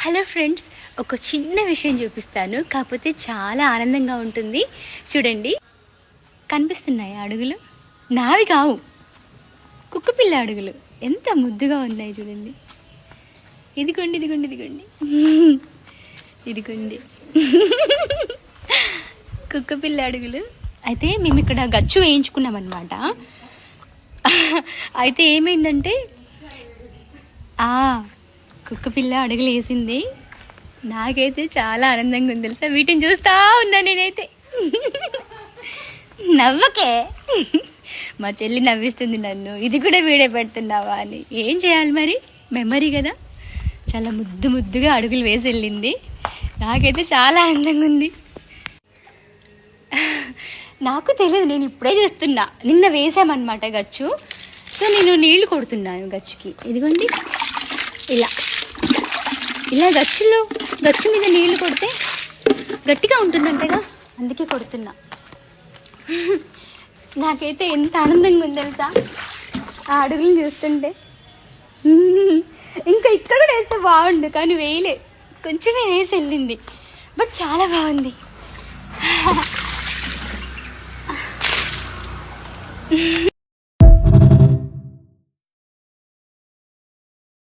Hello friends, ఒక చిన్న విషయం చూపిస్తాను. కాకపోతే చాలా ఆనందంగా ఉంటుంది. చూడండి, కనిపిస్తున్నాయి అడుగులు. నావి కావు, కుక్కపిల్ల అడుగులు. ఎంత ముద్దుగా ఉన్నాయి చూడండి. ఇదిగోండి ఇదిగోండి ఇదిగోండి ఇదిగోండి కుక్కపిల్ల అడుగులు. అయితే మేము ఇక్కడ గచ్చు వేయించుకున్నాం అనమాట. అయితే ఏమైందంటే కుక్కపిల్ల అడుగులు వేసింది. నాకైతే చాలా ఆనందంగా ఉంది తెలుసా. వీటిని చూస్తా ఉన్నా నేనైతే. నవ్వకే, మా చెల్లి నవ్విస్తుంది నన్ను. ఇది కూడా వీడియో పెడుతున్నావా అని. ఏం చేయాలి మరి, మెమరీ కదా. చాలా ముద్దు ముద్దుగా అడుగులు వేసి వెళ్ళింది. నాకైతే చాలా ఆనందంగా ఉంది. నాకు తెలియదు, నేను ఇప్పుడే చేస్తున్నా. నిన్న వేసామన్నమాట గచ్చు. సో నేను నీళ్లు కొడుతున్నాను గచ్చుకి. ఇదిగోండి, ఇలా ఇలా గచ్చు మీద నీళ్లు కొడితే గట్టిగా ఉంటుందంటగా, అందుకే కొడుతున్నా. నాకైతే ఎంత ఆనందంగా ఉంది తెలుసా ఆ అడుగులు చూస్తుంటే. ఇంకా ఇక్కడ కూడా వేస్తే బాగుండు, కానీ వేయలే. కొంచెమే వేసి వెళ్ళింది, బట్ చాలా బాగుంది.